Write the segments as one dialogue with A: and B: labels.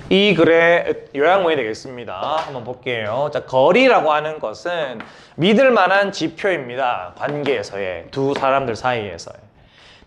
A: 이 글의 요약문이 되겠습니다. 한번 볼게요. 자, 거리라고 하는 것은 믿을 만한 지표입니다. 관계에서의 두 사람들 사이에서의.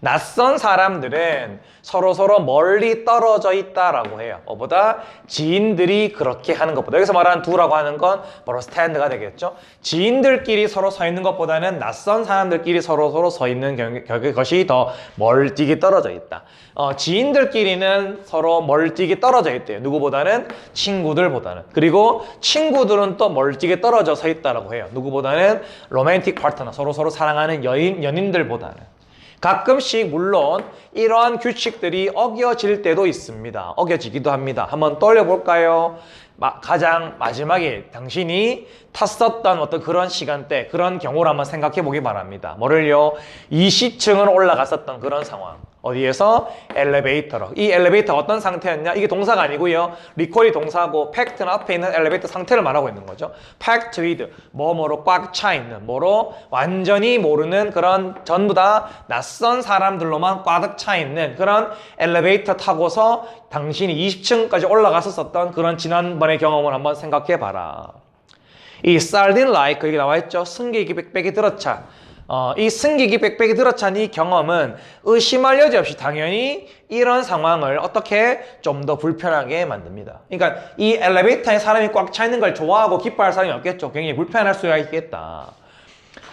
A: 낯선 사람들은 서로 멀리 떨어져 있다라고 해요. 뭐보다 지인들이 그렇게 하는 것보다, 여기서 말하는 두라고 하는 건 바로 스탠드가 되겠죠. 지인들끼리 서로 서 있는 것보다는 낯선 사람들끼리 서로 서 있는 것이 더 멀찍이 떨어져 있다. 지인들끼리는 서로 멀찍이 떨어져 있대요. 누구보다는? 친구들보다는. 그리고 친구들은 또 멀찍이 떨어져 서 있다라고 해요. 누구보다는? 로맨틱 파트너, 서로 사랑하는 연인들보다는. 가끔씩 물론 이러한 규칙들이 어겨질 때도 있습니다. 어겨지기도 합니다. 한번 떠올려볼까요? 가장 마지막에 당신이 탔었던 어떤 그런 시간대, 그런 경우를 한번 생각해 보기 바랍니다. 뭐를요? 20층을 올라갔었던 그런 상황. 어디에서? 엘리베이터로. 이 엘리베이터가 어떤 상태였냐? 이게 동사가 아니고요. 리콜이 동사고 팩트는 앞에 있는 엘리베이터 상태를 말하고 있는 거죠. packed with, 뭐로 꽉 차 있는, 뭐로 완전히 모르는 그런 전부 다 낯선 사람들로만 꽉 차 있는 그런 엘리베이터 타고서 당신이 20층까지 올라갔었던 그런 지난번의 경험을 한번 생각해 봐라. 이 sardine like, 여기 나와 있죠. 승객이 빽빽이 들어차. 이 승객이 빽빽이 들어찬 이 경험은 의심할 여지 없이 당연히 이런 상황을 어떻게 좀 더 불편하게 만듭니다. 그러니까 이 엘리베이터에 사람이 꽉 차 있는 걸 좋아하고 기뻐할 사람이 없겠죠. 굉장히 불편할 수가 있겠다.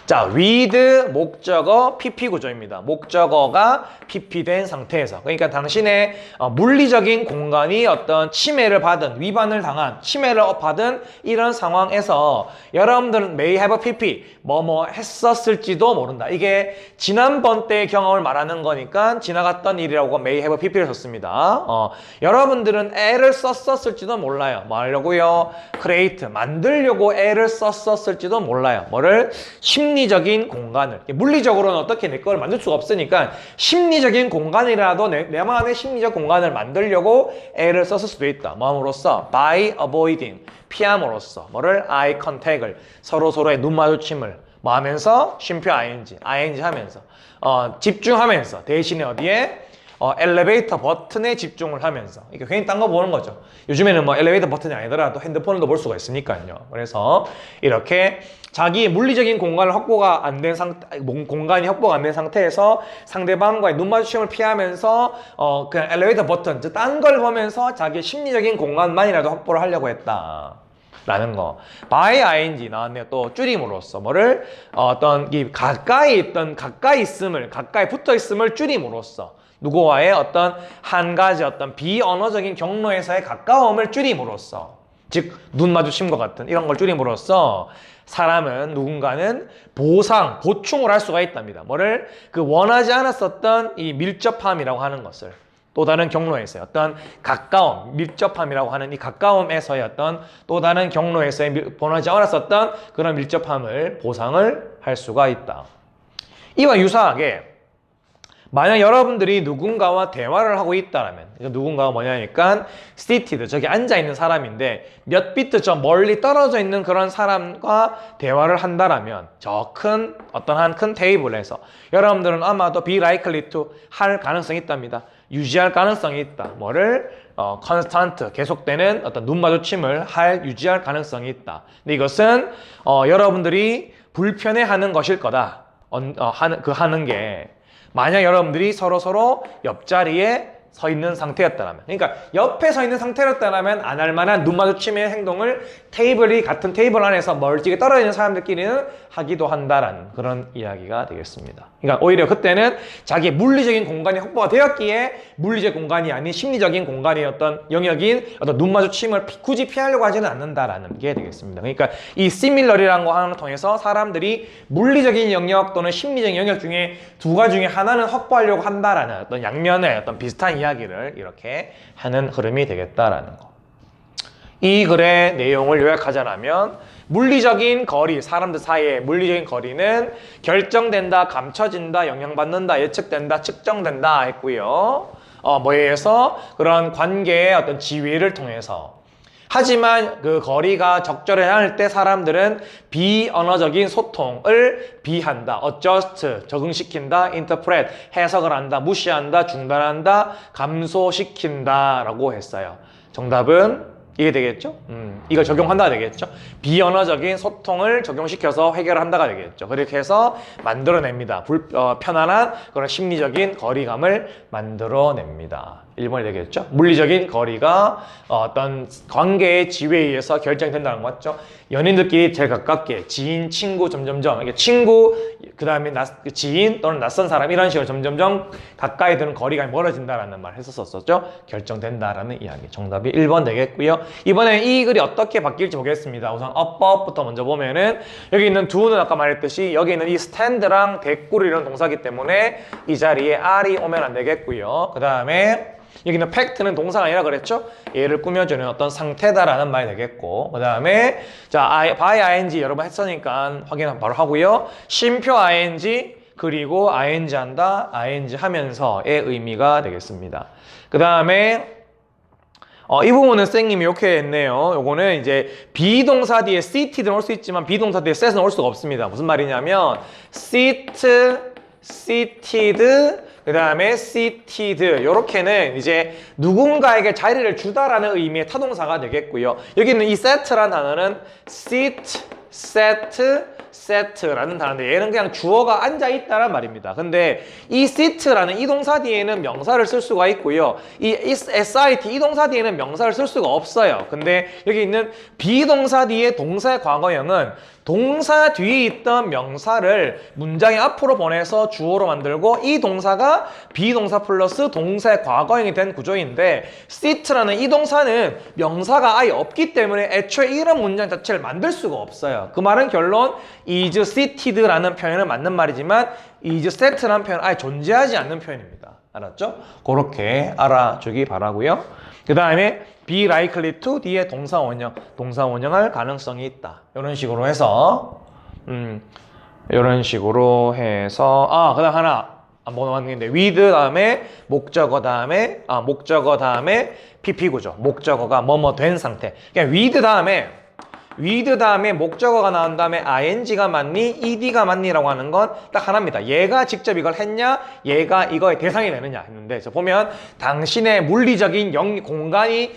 A: 자, with 목적어 PP 구조입니다. 목적어가 PP된 상태에서, 그러니까 당신의 물리적인 공간이 어떤 침해를 받은, 위반을 당한, 침해를 받은 이런 상황에서 여러분들은 may have a PP, 뭐뭐 했었을지도 모른다. 이게 지난번 때의 경험을 말하는 거니까 지나갔던 일이라고 may have a PP를 썼습니다. 여러분들은 애를 썼었을지도 몰라요. 뭐 하려고요? create, 만들려고 애를 썼었을지도 몰라요. 뭐를? 심리적인 공간을. 물리적으로는 어떻게 내 걸 만들 수가 없으니까 심리적인 공간이라도 내 마음의 심리적 공간을 만들려고 애를 썼을 수도 있다. 뭐함으로써? by avoiding, 피함으로써. 뭐를? eye contact을, 서로의 눈 마주침을 뭐 하면서? 쉼표 ing 하면서 집중하면서, 대신에 어디에? 엘리베이터 버튼에 집중을 하면서. 이렇게 괜히 딴 거 보는 거죠. 요즘에는 뭐 엘리베이터 버튼이 아니더라도 핸드폰으로 볼 수가 있으니까요. 그래서 이렇게 자기의 물리적인 공간을 확보가 안 된 공간이 확보가 안 된 상태에서 상대방과의 눈 마주침을 피하면서 그냥 엘리베이터 버튼, 즉 딴 걸 보면서 자기의 심리적인 공간만이라도 확보를 하려고 했다. 라는 거. by ing 나왔네요. 또 줄임으로써 뭐를? 어떤 이 가까이 붙어 있음을 줄임으로써 누구와의 어떤 한 가지 어떤 비언어적인 경로에서의 가까움을 줄임으로써, 즉 눈 마주침과 같은 이런 걸 줄임으로써 누군가는 보충을 할 수가 있답니다. 뭐를? 그 원하지 않았었던 이 밀접함이라고 하는 것을, 또 다른 경로에서의 어떤 가까움, 밀접함이라고 하는 이 가까움에서의 어떤 또 다른 경로에서의 원하지 않았었던 그런 밀접함을 보상을 할 수가 있다. 이와 유사하게 만약 여러분들이 누군가와 대화를 하고 있다라면, 누군가가 뭐냐니까 seated, 저기 앉아있는 사람인데 몇 비트 저 멀리 떨어져 있는 그런 사람과 대화를 한다라면 어떤 한 큰 테이블에서 여러분들은 아마도 be likely to 할 가능성이 있답니다. 유지할 가능성이 있다. 뭐를? constant, 계속되는 어떤 눈 마주침을 유지할 가능성이 있다. 근데 이것은 여러분들이 불편해하는 것일 거다. 하는 게 만약 여러분들이 서로 옆자리에 서 있는 상태였다면, 그러니까 옆에 서 있는 상태였다면 안 할 만한 눈 마주침의 행동을 같은 테이블 안에서 멀찍이 떨어져 있는 사람들끼리는 하기도 한다라는 그런 이야기가 되겠습니다. 그러니까 오히려 그때는 자기의 물리적인 공간이 확보가 되었기에 물리적 공간이 아닌 심리적인 공간의 어떤 영역인 어떤 눈 마주침을 굳이 피하려고 하지는 않는다라는 게 되겠습니다. 그러니까 이 similar이라는 거 하나를 통해서 사람들이 물리적인 영역 또는 심리적인 영역 중에 두 가지 중에 하나는 확보하려고 한다라는 어떤 양면의 어떤 비슷한 이야기를 이렇게 하는 흐름이 되겠다라는 거. 이 글의 내용을 요약하자면 물리적인 거리, 사람들 사이의 물리적인 거리는 결정된다, 감춰진다, 영향받는다, 예측된다, 측정된다 했고요. 뭐에 의해서? 그런 관계의 어떤 지위를 통해서. 하지만 그 거리가 적절해야 할 때 사람들은 비언어적인 소통을 비한다, adjust, 적응시킨다, interpret, 해석을 한다, 무시한다, 중단한다, 감소시킨다 라고 했어요. 정답은 이게 되겠죠? 이걸 적용한다가 되겠죠? 비언어적인 소통을 적용시켜서 해결한다가 되겠죠. 그렇게 해서 만들어냅니다. 편안한 그런 심리적인 거리감을 만들어냅니다. 1번이 되겠죠? 물리적인 거리가 어떤 관계의 지위에 의해서 결정된다는 거 맞죠? 연인들끼리 제일 가깝게 지인, 친구, 점점점 이게 친구, 그 다음에 지인 또는 낯선 사람 이런 식으로 점점점 가까이 드는 거리가 멀어진다라는 말 했었었죠? 결정된다라는 이야기. 정답이 1번 되겠고요. 이번에 이 글이 어떻게 바뀔지 보겠습니다. 우선 어법부터 먼저 보면은 여기 있는 do는 아까 말했듯이 여기 있는 이 stand랑 대꾸를 이런 동사기 때문에 이 자리에 R이 오면 안 되겠고요. 그 다음에 여기는 fact는 동사가 아니라 그랬죠? 얘를 꾸며주는 어떤 상태다라는 말이 되겠고 그 다음에 자 by ing 여러 번 했으니까 확인 바로 하고요. 쉼표 ing 그리고 ing 한다, ing 하면서의 의미가 되겠습니다. 그 다음에 이 부분은 쌤님이 이렇게 했네요. 요거는 이제 비동사 뒤에 sit든 올 수 있지만 비동사 뒤에 set은 올 수가 없습니다. 무슨 말이냐면 sit, seated 그 다음에 seated 요렇게는 이제 누군가에게 자리를 주다라는 의미의 타동사가 되겠고요. 여기는 이 set라는 단어는 sit, set, set라는 단어인데 얘는 그냥 주어가 앉아있다란 말입니다. 근데 이 sit라는 이 동사 뒤에는 명사를 쓸 수가 있고요. 이 sit 이 동사 뒤에는 명사를 쓸 수가 없어요. 근데 여기 있는 비동사 뒤에 동사의 과거형은 동사 뒤에 있던 명사를 문장의 앞으로 보내서 주어로 만들고 이 동사가 비동사 플러스 동사의 과거형이 된 구조인데 sit라는 이 동사는 명사가 아예 없기 때문에 애초에 이런 문장 자체를 만들 수가 없어요. 그 말은 결론 is seated라는 표현은 맞는 말이지만 is set라는 표현은 아예 존재하지 않는 표현입니다. 알았죠? 그렇게 알아주기 바라고요. 그 다음에 be likely to 뒤에 동사 원형할 가능성이 있다. 이런 식으로 해서 이런 식으로 해서 그 다음 하나 안 넘어갔는데 with 다음에 목적어 다음에 PP 구조. 목적어가 뭐뭐 된 상태. 그냥 with 다음에 목적어가 나온 다음에 ing가 맞니? ed가 맞니라고 하는 건 딱 하나입니다. 얘가 직접 이걸 했냐? 얘가 이거의 대상이 되느냐 했는데 보면 당신의 물리적인 공간이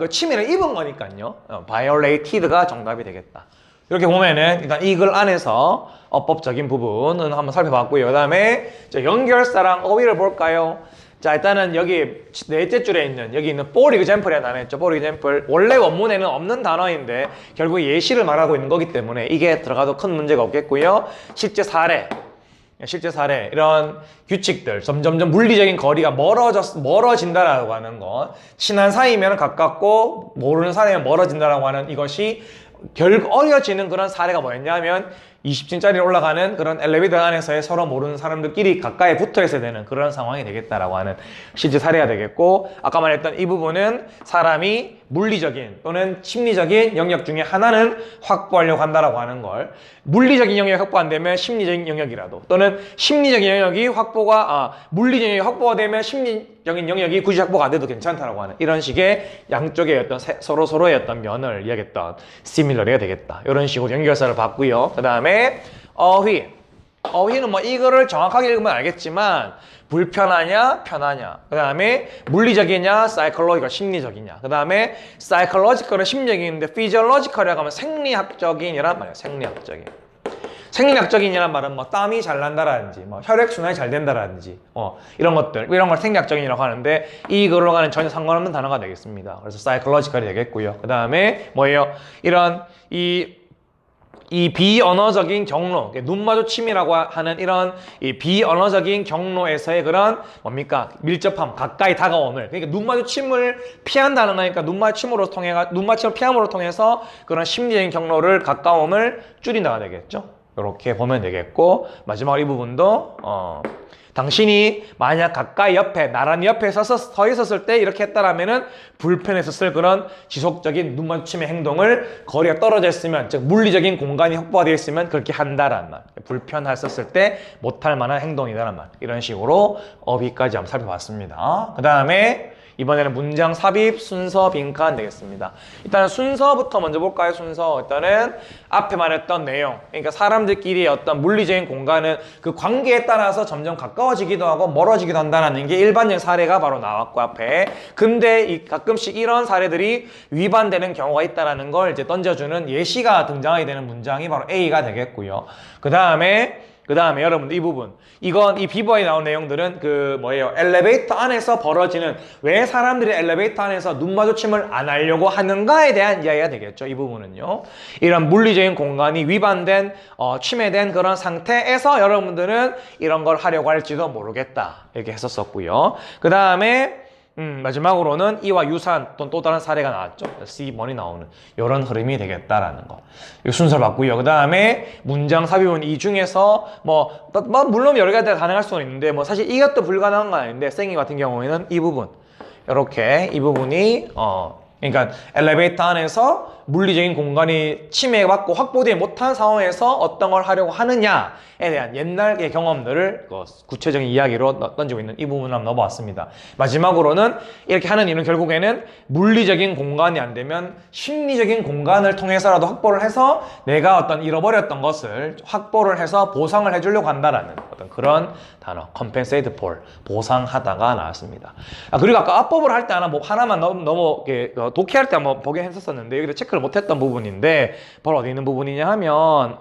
A: 침해를 입은 거니까요. violated가 정답이 되겠다. 이렇게 보면은 일단 이 글 안에서 어법적인 부분은 한번 살펴봤고요. 그 다음에 연결사랑 어휘를 볼까요? 자, 일단은 여기 넷째 줄에 있는 여기 있는 for example이라는 단어 있죠. for example 원래 원문에는 없는 단어인데 결국 예시를 말하고 있는 거기 때문에 이게 들어가도 큰 문제가 없겠고요. 실제 사례 이런 규칙들 점점점 물리적인 거리가 멀어진다라고 하는 것 친한 사이면 가깝고 모르는 사이면 멀어진다라고 하는 이것이 결국 어려지는 그런 사례가 뭐였냐면 20층짜리 올라가는 그런 엘리베이터 안에서의 서로 모르는 사람들끼리 가까이 붙어 있어야 되는 그런 상황이 되겠다라고 하는 실제 사례가 되겠고 아까 말했던 이 부분은 사람이 물리적인 또는 심리적인 영역 중에 하나는 확보하려고 한다라고 하는 걸 물리적인 영역이 확보 안 되면 심리적인 영역이라도 또는 심리적인 영역이 물리적인 영역이 확보가 되면 심리적인 영역이 굳이 확보가 안 돼도 괜찮다라고 하는 이런 식의 양쪽의 어떤 서로의 어떤 면을 이야기했던 시밀러리가 되겠다. 이런 식으로 연결사를 봤고요. 그 다음에 어휘는 뭐 이거를 정확하게 읽으면 알겠지만 불편하냐 편하냐 그 다음에 물리적이냐 사이콜로지컬 심리적이냐 그 다음에 사이콜로지컬은 심리적인데 피지올로지컬이라고 하면 생리학적인이란 말이에요. 생리학적인이란 말은 뭐 땀이 잘 난다라든지 뭐 혈액순환이 잘 된다라든지 이런 걸 생리학적인이라고 하는데 이거로가는 전혀 상관없는 단어가 되겠습니다. 그래서 사이콜로지컬이 되겠고요. 그 다음에 뭐예요? 이런 이 비언어적인 경로, 눈 마주침이라고 하는 이런 이 비언어적인 경로에서의 그런 뭡니까? 밀접함, 가까이 다가옴을. 그러니까 눈 마주침을 피한다는 거니까 눈 마주침을 피함으로 통해서 그런 심리적인 경로를 가까움을 줄인다가 되겠죠. 이렇게 보면 되겠고 마지막으로 이 부분도 당신이 만약 가까이 나란히 옆에 서 있었을 때 이렇게 했다라면은 불편했었을 그런 지속적인 눈 마주침의 행동을 거리가 떨어져 있으면 즉 물리적인 공간이 확보되어 있으면 그렇게 한다라는 말. 불편했었을 때 못할 만한 행동이다라는 말. 이런 식으로 어휘까지 한번 살펴봤습니다. 그 다음에 이번에는 문장 삽입, 순서, 빈칸 되겠습니다. 일단은 순서부터 먼저 볼까요? 순서. 일단은 앞에 말했던 내용. 그러니까 사람들끼리의 어떤 물리적인 공간은 그 관계에 따라서 점점 가까워지기도 하고 멀어지기도 한다는 게 일반적인 사례가 바로 나왔고 앞에. 근데 가끔씩 이런 사례들이 위반되는 경우가 있다는 걸 이제 던져주는 예시가 등장하게 되는 문장이 바로 A가 되겠고요. 그 다음에 여러분들 이 부분. 이 비버에 나온 내용들은 엘리베이터 안에서 벌어지는 왜 사람들이 엘리베이터 안에서 눈 마주침을 안 하려고 하는가에 대한 이야기가 되겠죠. 이 부분은요. 이런 물리적인 공간이 위반된, 침해된 그런 상태에서 여러분들은 이런 걸 하려고 할지도 모르겠다. 이렇게 했었었고요. 그 다음에 마지막으로는 이와 유사한 또 다른 사례가 나왔죠. C1이 나오는 이런 흐름이 되겠다라는 거. 이 순서를 봤고요. 그 다음에 문장 삽입은 이 중에서 물론 여러 가지가 가능할 수는 있는데 사실 이것도 불가능한 건 아닌데 쌩이 같은 경우에는 이 부분 이렇게 이 부분이 그러니까 엘리베이터 안에서 물리적인 공간이 침해받고 확보되지 못한 상황에서 어떤 걸 하려고 하느냐에 대한 옛날의 경험들을 구체적인 이야기로 던지고 있는 이 부분을 한번 넣어봤습니다. 마지막으로는 이렇게 하는 이유는 결국에는 물리적인 공간이 안 되면 심리적인 공간을 통해서라도 확보를 해서 내가 어떤 잃어버렸던 것을 확보를 해서 보상을 해주려고 한다라는 어떤 그런 단어, compensate for, 보상하다가 나왔습니다. 그리고 아까 앞법을 할 때 하나만 너무 독해할 때 한번 보긴 했었는데 여기도 체크를 못했던 부분인데 바로 어디 있는 부분이냐 하면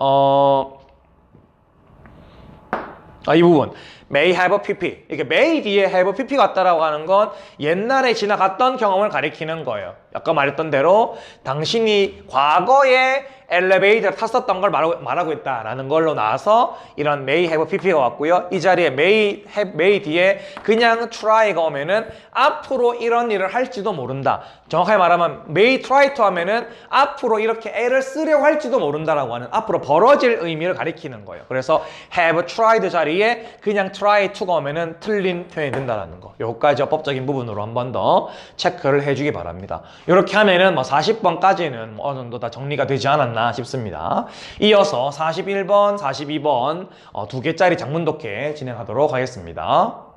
A: 이 부분 may have a pp 이렇게 may 뒤에 have a pp 같다라고 하는 건 옛날에 지나갔던 경험을 가리키는 거예요. 아까 말했던 대로 당신이 과거에 엘리베이터를 탔었던 걸 말하고 있다라는 걸로 나와서 이런 may have pp가 왔고요. 이 자리에 may 뒤에 그냥 try가 오면은 앞으로 이런 일을 할지도 모른다. 정확하게 말하면 may try to 하면은 앞으로 이렇게 애를 쓰려고 할지도 모른다라고 하는 앞으로 벌어질 의미를 가리키는 거예요. 그래서 have tried 자리에 그냥 try to가 오면은 틀린 표현이 된다는 거. 요까지 법적인 부분으로 한 번 더 체크를 해주기 바랍니다. 이렇게 하면은 40번까지는 어느 정도 다 정리가 되지 않았나 싶습니다. 이어서 41번, 42번 두 개짜리 작문 독해 진행하도록 하겠습니다.